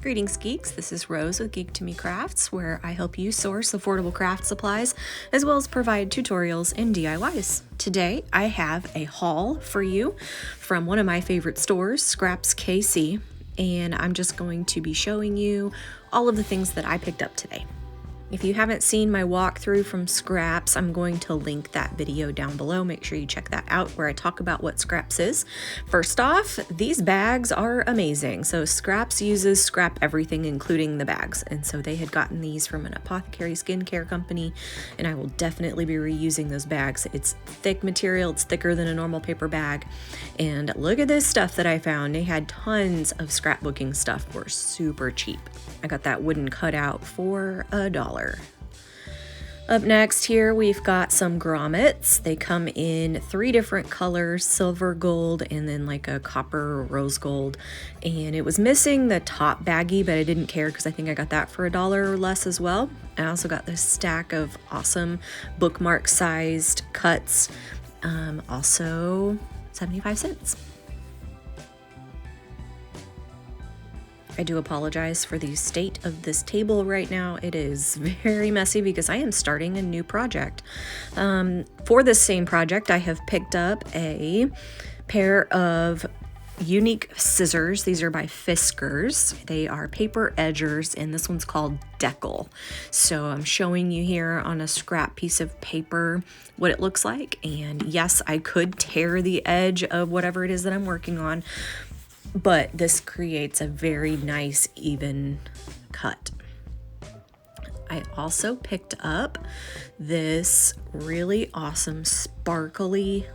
Greetings, geeks. This is Rose with Geek to Me Crafts, where I help you source affordable craft supplies as well as provide tutorials and DIYs. Today, I have a haul for you from one of my favorite stores, ScrapsKC, and I'm just going to be showing you all of the things that I picked up today. If you haven't seen my walkthrough from Scraps, I'm going to link that video down below. Make sure you check that out where I talk about what Scraps is. First off, these bags are amazing. So Scraps uses scrap everything, including the bags. And so they had gotten these from an apothecary skincare company, and I will definitely be reusing those bags. It's thick material, it's thicker than a normal paper bag. And look at this stuff that I found. They had tons of scrapbooking stuff for super cheap. I got that wooden cutout for $1. Up next here, we've got some grommets. They come in 3 different colors, silver, gold, and then like a copper rose gold. And it was missing the top baggie, but I didn't care because I think I got that for $1 or less as well. I also got this stack of awesome bookmark sized cuts, also 75 cents. I do apologize for the state of this table right now. It is very messy because I am starting a new project. For this same project, I have picked up a pair of unique scissors. These are by Fiskars. They are paper edgers, and this one's called Deckle. So I'm showing you here on a scrap piece of paper what it looks like. And yes, I could tear the edge of whatever it is that I'm working on, but this creates a very nice even cut. I also picked up this really awesome sparkly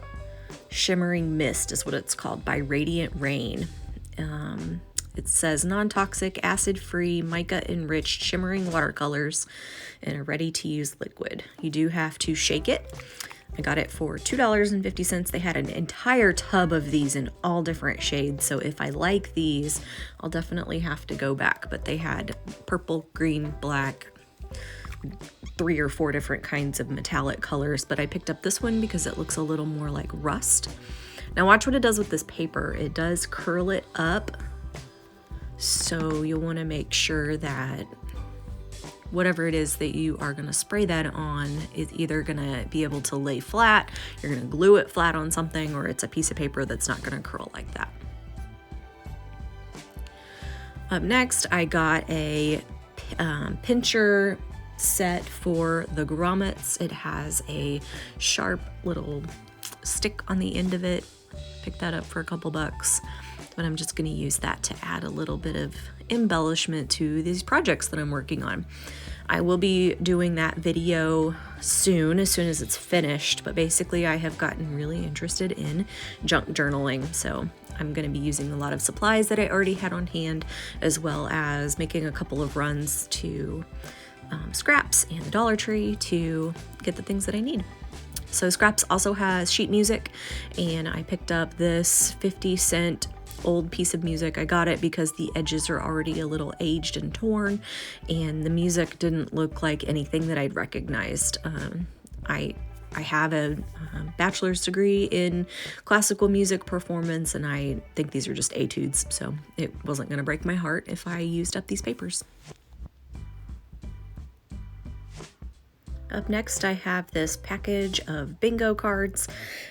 shimmering mist is what it's called, by Radiant Rain. It says non-toxic, acid-free, mica-enriched shimmering watercolors in a ready-to-use liquid. You do have to shake it. I got it for $2.50. They had an entire tub of these in all different shades, so if I like these, I'll definitely have to go back. But they had purple, green, black, 3 or 4 different kinds of metallic colors, but I picked up this one because it looks a little more like rust. Now watch what it does with this paper. It does curl it up, so you'll want to make sure that whatever it is that you are going to spray that on is either going to be able to lay flat, you're going to glue it flat on something, or it's a piece of paper that's not going to curl like that. Up next, I got a pincher set for the grommets. It has a sharp little stick on the end of it. Picked that up for a couple bucks, but I'm just going to use that to add a little bit of embellishment to these projects that I'm working on. I will be doing that video soon, as soon as it's finished, but basically I have gotten really interested in junk journaling, so I'm going to be using a lot of supplies that I already had on hand, as well as making a couple of runs to Scraps and the Dollar Tree to get the things that I need. So Scraps also has sheet music, and I picked up this 50-cent old piece of music. I got it because the edges are already a little aged and torn, and the music didn't look like anything that I'd recognized. I have a bachelor's degree in classical music performance, and I think these are just etudes, so it wasn't going to break my heart if I used up these papers. Up next, I have this package of bingo cards.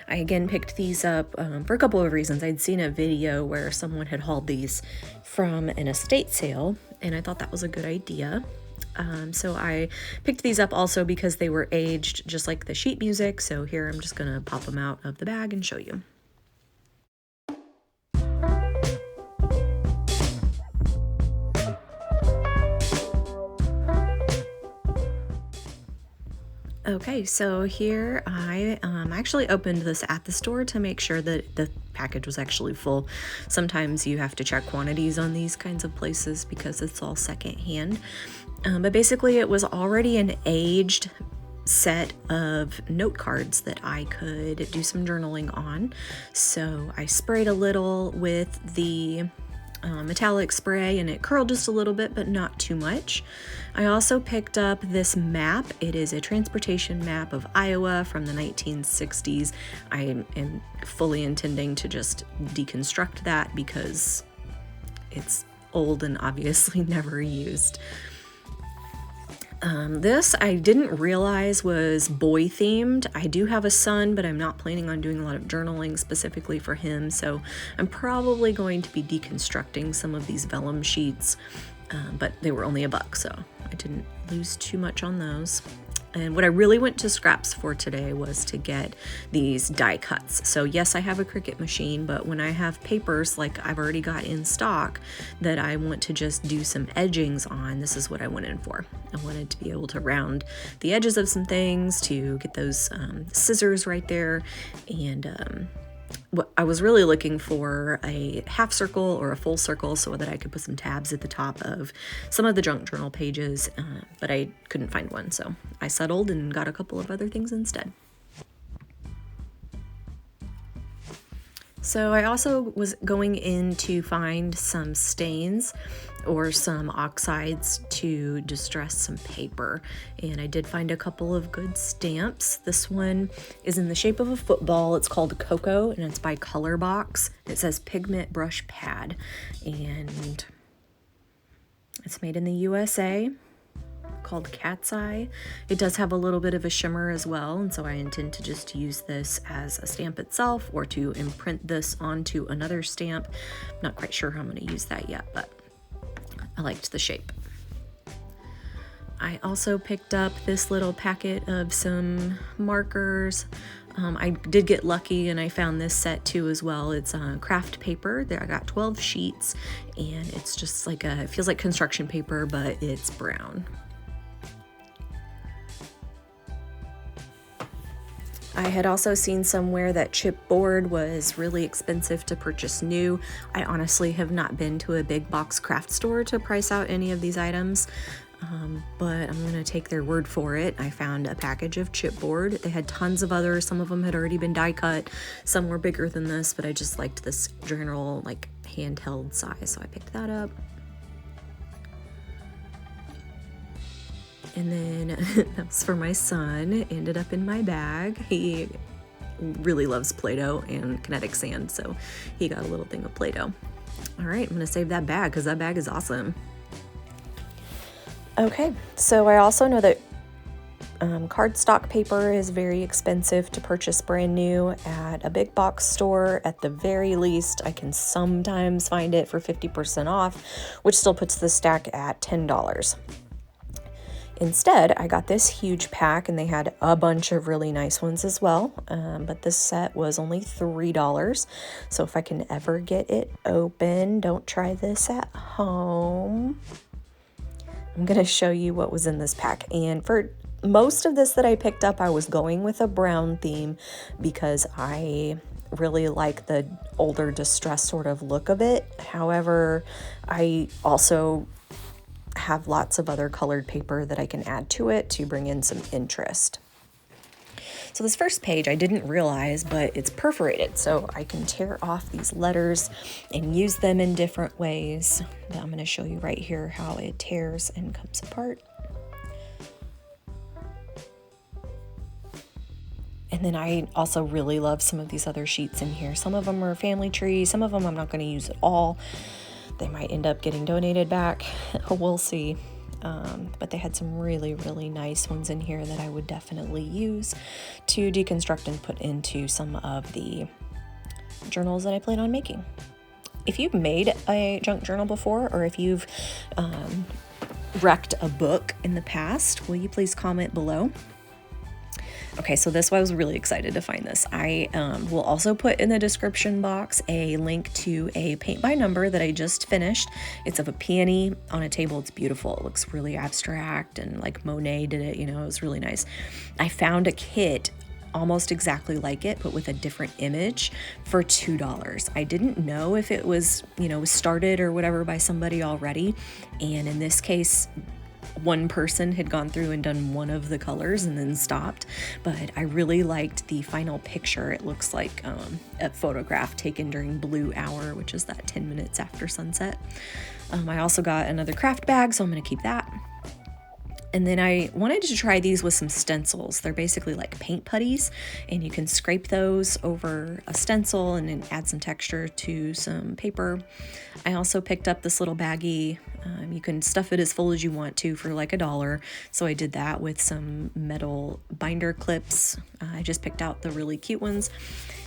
I again picked these up for a couple of reasons. I'd seen a video where someone had hauled these from an estate sale, and I thought that was a good idea. So I picked these up also because they were aged just like the sheet music. So here I'm just going to pop them out of the bag and show you. Okay, so here I actually opened this at the store to make sure that the package was actually full. Sometimes you have to check quantities on these kinds of places because it's all secondhand. But basically it was already an aged set of note cards that I could do some journaling on. So I sprayed a little with the metallic spray, and it curled just a little bit, but not too much. I also picked up this map. It is a transportation map of Iowa from the 1960s. I am fully intending to just deconstruct that because it's old and obviously never used. This I didn't realize was boy themed. I do have a son, but I'm not planning on doing a lot of journaling specifically for him, so I'm probably going to be deconstructing some of these vellum sheets, but they were only $1, so I didn't lose too much on those. And what I really went to Scraps for today was to get these die cuts. So yes, I have a Cricut machine, but when I have papers like I've already got in stock that I want to just do some edgings on, this is what I went in for. I wanted to be able to round the edges of some things, to get those scissors right there, and what I was really looking for a half circle or a full circle so that I could put some tabs at the top of some of the junk journal pages, but I couldn't find one, so I settled and got a couple of other things instead. So I also was going in to find some stains or some oxides to distress some paper, and I did find a couple of good stamps. This one is in the shape of a football. It's called Cocoa, and it's by Color Box. It says Pigment Brush Pad, and it's made in the USA, called Cat's Eye. It does have a little bit of a shimmer as well, and so I intend to just use this as a stamp itself or to imprint this onto another stamp. I'm not quite sure how I'm going to use that yet, but I liked the shape. I also picked up this little packet of some markers. I did get lucky and I found this set too as well. It's craft paper. There I got 12 sheets, and it's just like it feels like construction paper, but it's brown. I had also seen somewhere that chipboard was really expensive to purchase new. I honestly have not been to a big box craft store to price out any of these items, but I'm gonna take their word for it. I found a package of chipboard. They had tons of others. Some of them had already been die cut. Some were bigger than this, but I just liked this general like handheld size, so I picked that up. And then that was for my son. It ended up in my bag. He really loves Play-Doh and kinetic sand, so he got a little thing of Play-Doh. All right, I'm gonna save that bag because that bag is awesome. Okay, so I also know that cardstock paper is very expensive to purchase brand new at a big box store. At the very least, I can sometimes find it for 50% off, which still puts the stack at $10. Instead, I got this huge pack, and they had a bunch of really nice ones as well, but this set was only $3, so if I can ever get it open, don't try this at home. I'm going to show you what was in this pack, and for most of this that I picked up, I was going with a brown theme because I really like the older distressed sort of look of it. However, I also have lots of other colored paper that I can add to it to bring in some interest. So this first page I didn't realize, but it's perforated, so I can tear off these letters and use them in different ways. But I'm going to show you right here how it tears and comes apart. And then I also really love some of these other sheets in here. Some of them are family tree, some of them I'm not going to use at all. They might end up getting donated back. We'll see. But they had some really, really nice ones in here that I would definitely use to deconstruct and put into some of the journals that I plan on making. If you've made a junk journal before, or if you've wrecked a book in the past, will you please comment below? Okay, so this I was really excited to find this. I will also put in the description box a link to a paint by number that I just finished. It's of a peony on a table. It's beautiful. It looks really abstract and like Monet did it, you know, it was really nice. I found a kit almost exactly like it, but with a different image for $2. I didn't know if it was, you know, started or whatever by somebody already. And in this case, one person had gone through and done one of the colors and then stopped, but I really liked the final picture. It looks like a photograph taken during blue hour, which is that 10 minutes after sunset. I also got another craft bag, so I'm going to keep that. And then I wanted to try these with some stencils. They're basically like paint putties, and you can scrape those over a stencil and then add some texture to some paper. I also picked up this little baggie. You can stuff it as full as you want to for like $1. So I did that with some metal binder clips. I just picked out the really cute ones.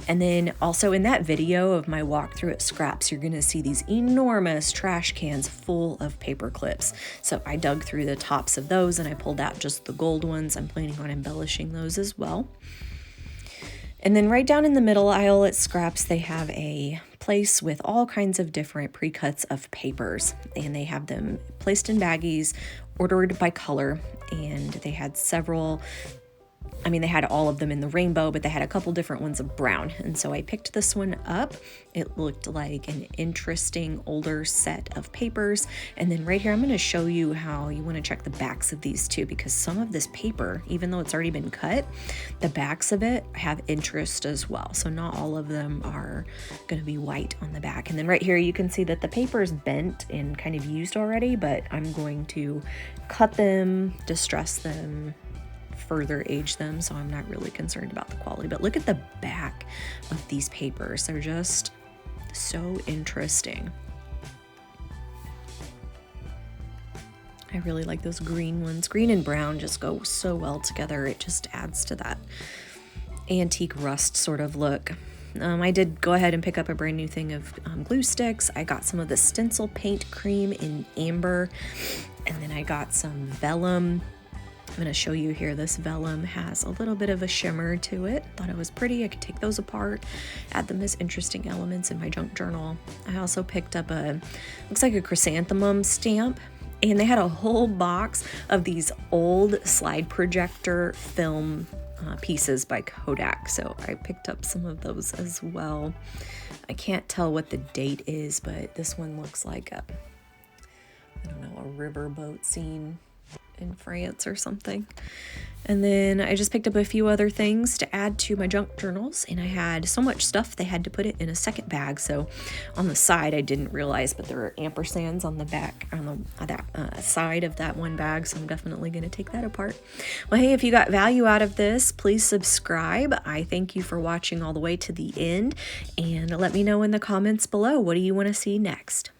And then also in that video of my walkthrough at Scraps, you're gonna see these enormous trash cans full of paper clips. So I dug through the tops of those and I pulled out just the gold ones. I'm planning on embellishing those as well. And then right down in the middle aisle at Scraps, they have a place with all kinds of different pre-cuts of papers, and they have them placed in baggies, ordered by color, and they had several. I mean, they had all of them in the rainbow, but they had a couple different ones of brown. And so I picked this one up. It looked like an interesting older set of papers. And then right here, I'm going to show you how you want to check the backs of these too, because some of this paper, even though it's already been cut, the backs of it have interest as well. So not all of them are going to be white on the back. And then right here, you can see that the paper is bent and kind of used already, but I'm going to cut them, distress them, further age them, so I'm not really concerned about the quality. But look at the back of these papers. They're just so interesting. I really like those green ones. Green and brown just go so well together. It just adds to that antique rust sort of look. I did go ahead and pick up a brand new thing of glue sticks. I got some of the stencil paint cream in amber, and then I got some vellum. I'm going to show you here. This vellum has a little bit of a shimmer to it. Thought it was pretty. I could take those apart, add them as interesting elements in my junk journal. I also picked up looks like a chrysanthemum stamp, and they had a whole box of these old slide projector film pieces by Kodak. So I picked up some of those as well. I can't tell what the date is, but this one looks like a riverboat scene in France or something. And then I just picked up a few other things to add to my junk journals, and I had so much stuff they had to put it in a second bag. So on the side, I didn't realize, but there are ampersands on the back, on the side of that one bag, so I'm definitely going to take that apart. Well, hey, if you got value out of this, please subscribe. I thank you for watching all the way to the end, and let me know in the comments below, what do you want to see next?